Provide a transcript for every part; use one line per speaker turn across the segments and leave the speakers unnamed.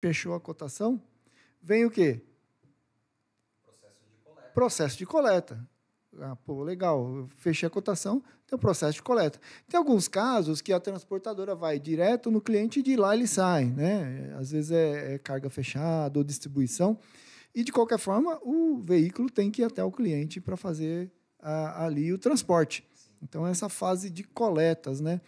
fechou a cotação, vem o quê? Processo de coleta. Ah, pô, legal, eu fechei a cotação, tem o processo de coleta. Tem alguns casos que a transportadora vai direto no cliente e de lá ele sai, né? Às vezes é carga fechada ou distribuição. E, de qualquer forma, o veículo tem que ir até o cliente para fazer ali o transporte. Então, essa fase de coletas, né?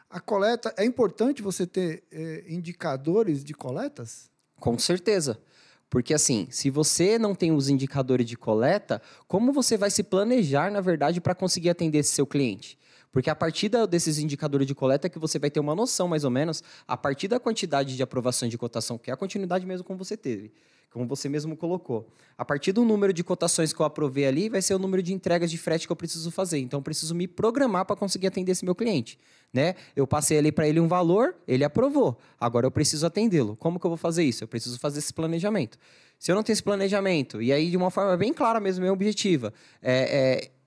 A coleta, é importante você ter indicadores de coletas?
Com certeza. Porque, assim, se você não tem os indicadores de coleta, como você vai se planejar, na verdade, para conseguir atender esse seu cliente? Porque a partir desses indicadores de coleta é que você vai ter uma noção, mais ou menos, a partir da quantidade de aprovações de cotação, que é a continuidade mesmo como você teve, como você mesmo colocou. A partir do número de cotações que eu aprovei ali, vai ser o número de entregas de frete que eu preciso fazer. Então, eu preciso me programar para conseguir atender esse meu cliente. Né? Eu passei ali para ele um valor, ele aprovou. Agora eu preciso atendê-lo. Como que eu vou fazer isso? Eu preciso fazer esse planejamento. Se eu não tenho esse planejamento, e aí de uma forma bem clara mesmo, bem objetiva,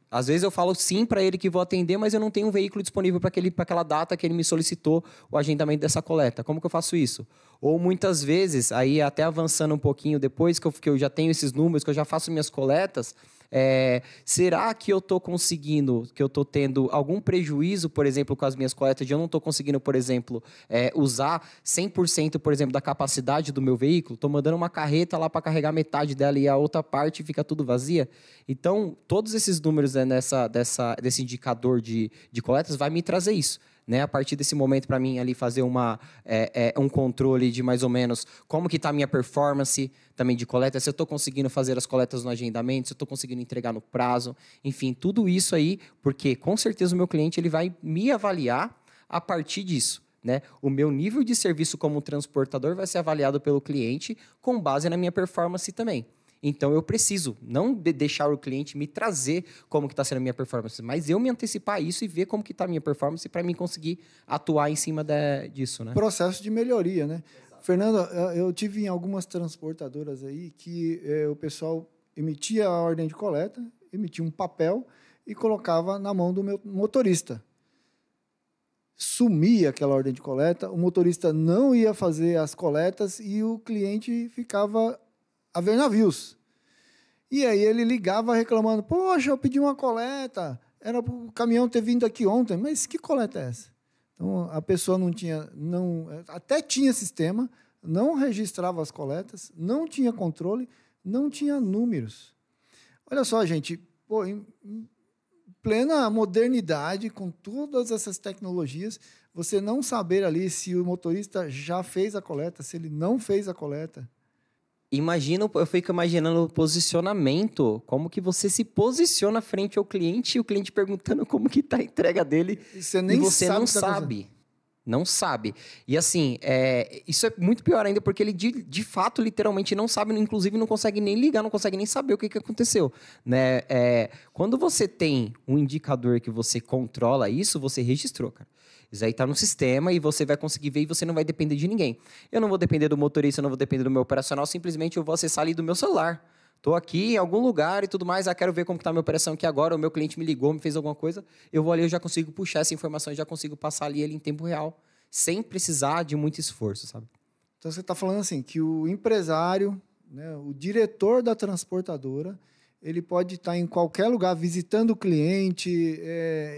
às vezes eu falo sim para ele que vou atender, mas eu não tenho um veículo disponível para aquela data que ele me solicitou o agendamento dessa coleta. Como que eu faço isso? Ou muitas vezes, aí até avançando um pouquinho depois que eu já tenho esses números, que eu já faço minhas coletas, será que eu estou conseguindo, que eu estou tendo algum prejuízo, por exemplo, com as minhas coletas, de eu não estou conseguindo, por exemplo, usar 100%, por exemplo, da capacidade do meu veículo? Estou mandando uma carreta lá para carregar metade dela e a outra parte fica tudo vazia? Então, todos esses números desse indicador de coletas vai me trazer isso. Né, a partir desse momento, para mim, ali fazer um controle de mais ou menos como que está a minha performance também de coleta, se eu estou conseguindo fazer as coletas no agendamento, se eu estou conseguindo entregar no prazo, enfim, tudo isso aí, porque com certeza o meu cliente ele vai me avaliar a partir disso. Né? O meu nível de serviço como transportador vai ser avaliado pelo cliente com base na minha performance também. Então, eu preciso não deixar o cliente me trazer como que está sendo a minha performance, mas eu me antecipar a isso e ver como que está a minha performance para mim conseguir atuar em cima disso. Né?
Processo de melhoria, né? Exato. Fernando, eu tive em algumas transportadoras aí que o pessoal emitia a ordem de coleta, emitia um papel e colocava na mão do meu motorista. Sumia aquela ordem de coleta, o motorista não ia fazer as coletas e o cliente ficava a ver navios. E aí ele ligava reclamando, poxa, eu pedi uma coleta, era para o caminhão ter vindo aqui ontem, mas que coleta é essa? Então, a pessoa até tinha sistema, não registrava as coletas, não tinha controle, não tinha números. Olha só, gente, em plena modernidade, com todas essas tecnologias, você não saber ali se o motorista já fez a coleta, se ele não fez a coleta.
Eu fico imaginando o posicionamento, como que você se posiciona frente ao cliente e o cliente perguntando como que está a entrega dele e você não sabe. Não sabe. E assim, isso é muito pior ainda porque ele de fato, literalmente não sabe, inclusive não consegue nem ligar, não consegue nem saber o que aconteceu. Né? Quando você tem um indicador que você controla isso, você registrou, cara. Isso aí está no sistema e você vai conseguir ver e você não vai depender de ninguém. Eu não vou depender do motorista, eu não vou depender do meu operacional, simplesmente eu vou acessar ali do meu celular. Estou aqui em algum lugar e tudo mais, quero ver como está a minha operação aqui agora, o meu cliente me ligou, me fez alguma coisa, eu vou ali, eu já consigo puxar essa informação, já consigo passar ali ele em tempo real, sem precisar de muito esforço, sabe?
Então você está falando assim, que o empresário, né, o diretor da transportadora, ele pode estar em qualquer lugar, visitando o cliente,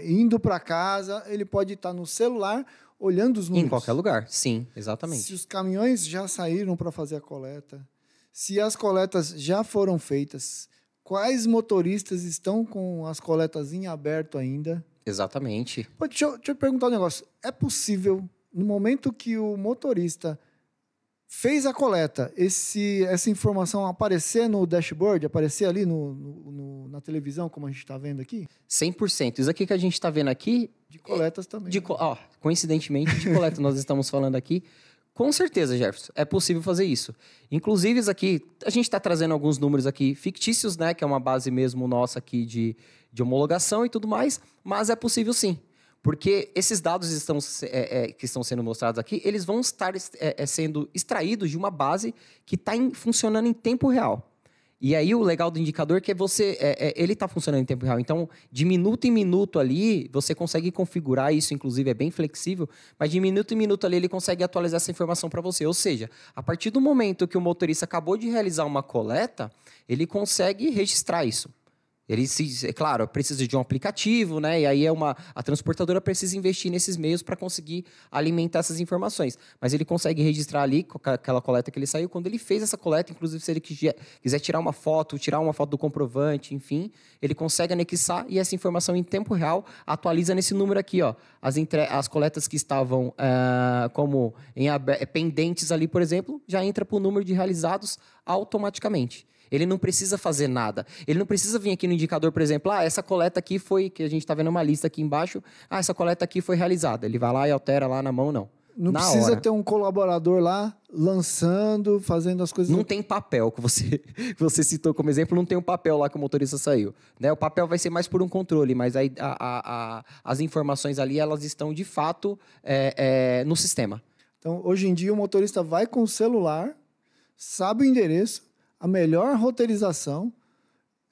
indo para casa, ele pode estar no celular, olhando os números.
Em qualquer lugar, sim, exatamente.
Se os caminhões já saíram para fazer a coleta, se as coletas já foram feitas, quais motoristas estão com as coletas em aberto ainda?
Exatamente.
Pô, deixa eu perguntar um negócio. É possível, no momento que o motorista fez a coleta, essa informação aparecer no dashboard, aparecer ali na televisão, como a gente está vendo aqui?
100%. Isso aqui que a gente está vendo aqui...
De coletas também.
Coincidentemente, de coleta nós estamos falando aqui. Com certeza, Jefferson, é possível fazer isso. Inclusive, isso aqui, a gente está trazendo alguns números aqui fictícios, né? Que é uma base mesmo nossa aqui de homologação e tudo mais, mas é possível sim. Porque esses dados que estão sendo mostrados aqui, eles vão estar sendo extraídos de uma base que está funcionando em tempo real. E aí, o legal do indicador é que ele está funcionando em tempo real. Então, de minuto em minuto ali, você consegue configurar isso, inclusive é bem flexível, mas de minuto em minuto ali ele consegue atualizar essa informação para você. Ou seja, a partir do momento que o motorista acabou de realizar uma coleta, ele consegue registrar isso. Claro, precisa de um aplicativo, né? E aí a transportadora precisa investir nesses meios para conseguir alimentar essas informações. Mas ele consegue registrar ali aquela coleta que ele saiu. Quando ele fez essa coleta, inclusive se ele quiser tirar uma foto do comprovante, enfim, ele consegue anexar e essa informação em tempo real atualiza nesse número aqui, ó. As coletas que estavam como pendentes ali, por exemplo, já entra para o número de realizados automaticamente. Ele não precisa fazer nada. Ele não precisa vir aqui no indicador, por exemplo, essa coleta aqui foi, que a gente está vendo uma lista aqui embaixo, essa coleta aqui foi realizada. Ele vai lá e altera lá na mão, não.
Não precisa ter um colaborador lá lançando, fazendo as coisas.
Não tem papel, que você citou como exemplo, não tem um papel lá que o motorista saiu. Né? O papel vai ser mais por um controle, mas aí as informações ali, elas estão de fato no sistema.
Então, hoje em dia, o motorista vai com o celular, sabe o endereço, a melhor roteirização,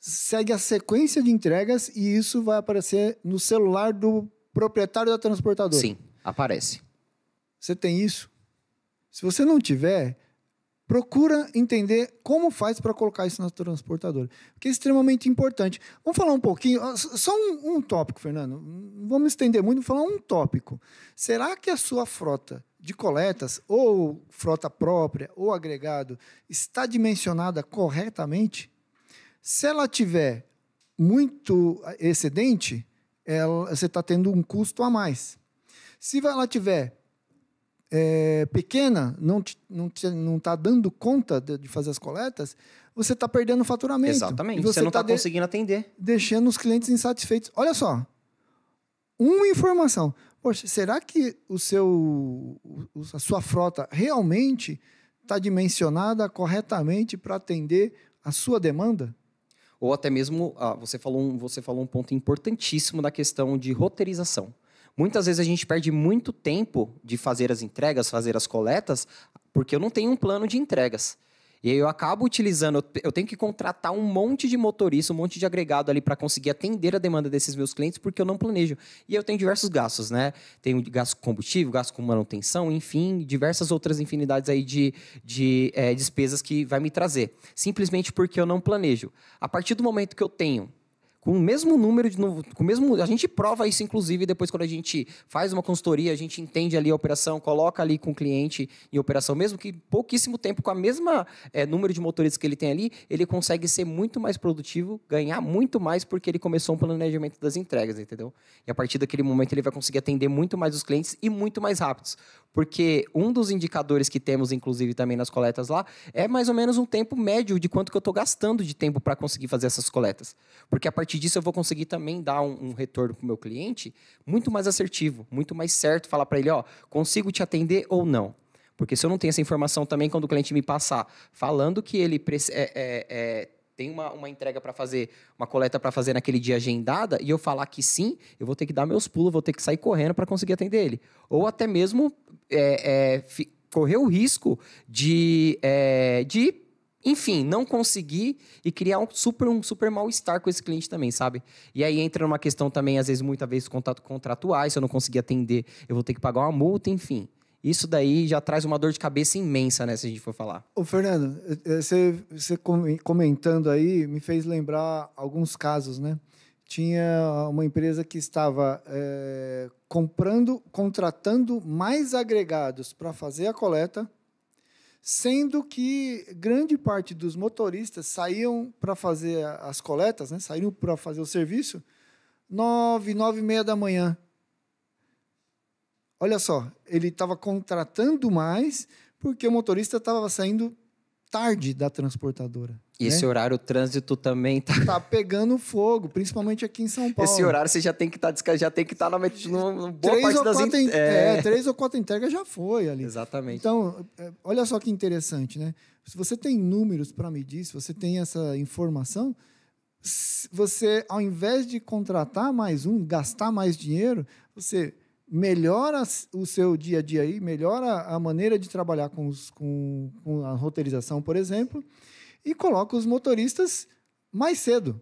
segue a sequência de entregas e isso vai aparecer no celular do proprietário da transportadora.
Sim, aparece.
Você tem isso? Se você não tiver, procura entender como faz para colocar isso na transportadora, porque é extremamente importante. Vamos falar um pouquinho, só um tópico, Fernando. Não vamos estender muito, vamos falar um tópico. Será que a sua frota de coletas, ou frota própria, ou agregado, está dimensionada corretamente? Se ela tiver muito excedente, você está tendo um custo a mais. Se ela tiver pequena, não está dando conta de fazer as coletas, você está perdendo o faturamento.
Exatamente, você não está conseguindo atender.
Deixando os clientes insatisfeitos. Olha só, uma informação. Poxa, será que a sua frota realmente está dimensionada corretamente para atender a sua demanda?
Ou até mesmo, você falou um ponto importantíssimo da questão de roteirização. Muitas vezes a gente perde muito tempo de fazer as entregas, fazer as coletas, porque eu não tenho um plano de entregas. E aí eu acabo utilizando, eu tenho que contratar um monte de motorista, um monte de agregado ali para conseguir atender a demanda desses meus clientes, porque eu não planejo. E eu tenho diversos gastos, né? Tenho gasto com combustível, gasto com manutenção, enfim, diversas outras infinidades aí de despesas que vai me trazer. Simplesmente porque eu não planejo. A partir do momento que eu tenho com o mesmo número a gente prova isso, inclusive, depois quando a gente faz uma consultoria, a gente entende ali a operação, coloca ali com o cliente em operação, mesmo que pouquíssimo tempo, com a mesma número de motoristas que ele tem ali, ele consegue ser muito mais produtivo, ganhar muito mais, porque ele começou um planejamento das entregas, entendeu? E a partir daquele momento ele vai conseguir atender muito mais os clientes e muito mais rápidos. Porque um dos indicadores que temos, inclusive, também nas coletas lá, é mais ou menos um tempo médio de quanto que eu estou gastando de tempo para conseguir fazer essas coletas. Porque a partir disso eu vou conseguir também dar um retorno para o meu cliente muito mais assertivo, muito mais certo, falar para ele, consigo te atender ou não. Porque se eu não tenho essa informação também, quando o cliente me passar falando que ele tem uma entrega para fazer, uma coleta para fazer naquele dia agendada, e eu falar que sim, eu vou ter que dar meus pulos, vou ter que sair correndo para conseguir atender ele. Ou até mesmo correr o risco de enfim, não conseguir e criar um super mal-estar com esse cliente também, sabe? E aí entra numa questão também, às vezes, muitas vezes, contratuais, se eu não conseguir atender, eu vou ter que pagar uma multa, enfim. Isso daí já traz uma dor de cabeça imensa, né, se a gente for falar.
Ô, Fernando, você comentando aí me fez lembrar alguns casos, né? Tinha uma empresa que estava contratando mais agregados para fazer a coleta, sendo que grande parte dos motoristas saíam para fazer as coletas, né? Saíram para fazer o serviço 9h30 da manhã. Olha só, ele estava contratando mais porque o motorista estava saindo tarde da transportadora.
E esse horário, o trânsito também
está pegando fogo, principalmente aqui em São Paulo.
Esse horário você já tem que estar na boa parte das
3 ou 4 entregas já foi ali.
Exatamente.
Então, olha só que interessante, né? Se você tem números para medir, se você tem essa informação, você, ao invés de contratar mais gastar mais dinheiro, você melhora o seu dia a dia aí, melhora a maneira de trabalhar com a roteirização, por exemplo, e coloca os motoristas mais cedo,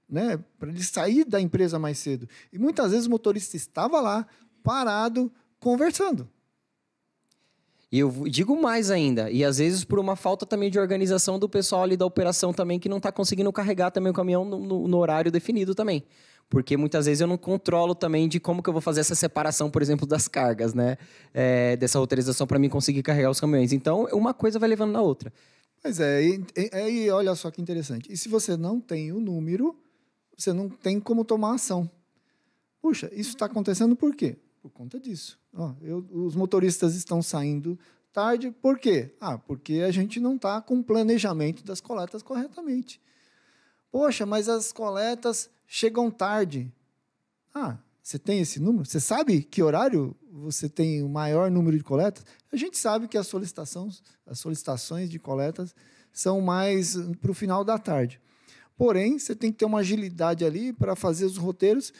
né? Para ele sair da empresa mais cedo. E muitas vezes o motorista estava lá, parado, conversando.
E eu digo mais ainda, e às vezes por uma falta também de organização do pessoal ali da operação também, que não está conseguindo carregar também o caminhão no horário definido também. Porque muitas vezes eu não controlo também de como que eu vou fazer essa separação, por exemplo, das cargas, né? Dessa roteirização para mim conseguir carregar os caminhões. Então, uma coisa vai levando na outra.
Pois é, e olha só que interessante. E se você não tem o número, você não tem como tomar ação. Puxa, isso está acontecendo por quê? Por conta disso. Os motoristas estão saindo tarde, por quê? Porque a gente não está com o planejamento das coletas corretamente. Poxa, mas as coletas chegam tarde. Você tem esse número? Você sabe que horário você tem o maior número de coletas? A gente sabe que as solicitações de coletas são mais para o final da tarde. Porém, você tem que ter uma agilidade ali para fazer os roteiros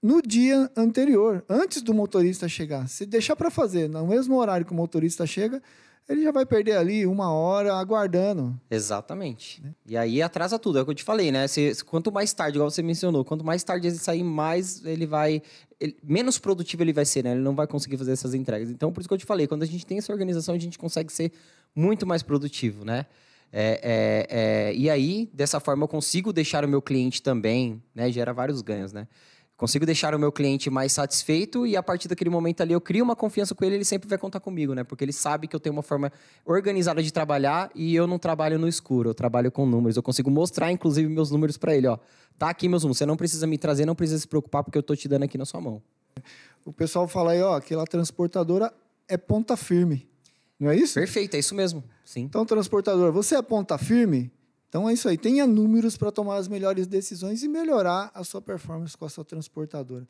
no dia anterior, antes do motorista chegar. Se deixar para fazer no mesmo horário que o motorista chega, ele já vai perder ali 1 hora aguardando.
Exatamente. E aí atrasa tudo, é o que eu te falei, né? Quanto mais tarde, igual você mencionou, quanto mais tarde ele sair, mais ele vai... menos produtivo ele vai ser, né? Ele não vai conseguir fazer essas entregas. Então, por isso que eu te falei, quando a gente tem essa organização, a gente consegue ser muito mais produtivo, né? E aí, dessa forma, eu consigo deixar o meu cliente também, né? Gera vários ganhos, né? Consigo deixar o meu cliente mais satisfeito e a partir daquele momento ali eu crio uma confiança com ele, ele sempre vai contar comigo, né? Porque ele sabe que eu tenho uma forma organizada de trabalhar e eu não trabalho no escuro, eu trabalho com números. Eu consigo mostrar, inclusive, meus números para ele, ó. Tá aqui meus números, você não precisa me trazer, não precisa se preocupar porque eu tô te dando aqui na sua mão.
O pessoal fala aí, aquela transportadora é ponta firme. Não é isso?
Perfeito, é isso mesmo. Sim.
Então, transportador, você é ponta firme? Então é isso aí. Tenha números para tomar as melhores decisões e melhorar a sua performance com a sua transportadora.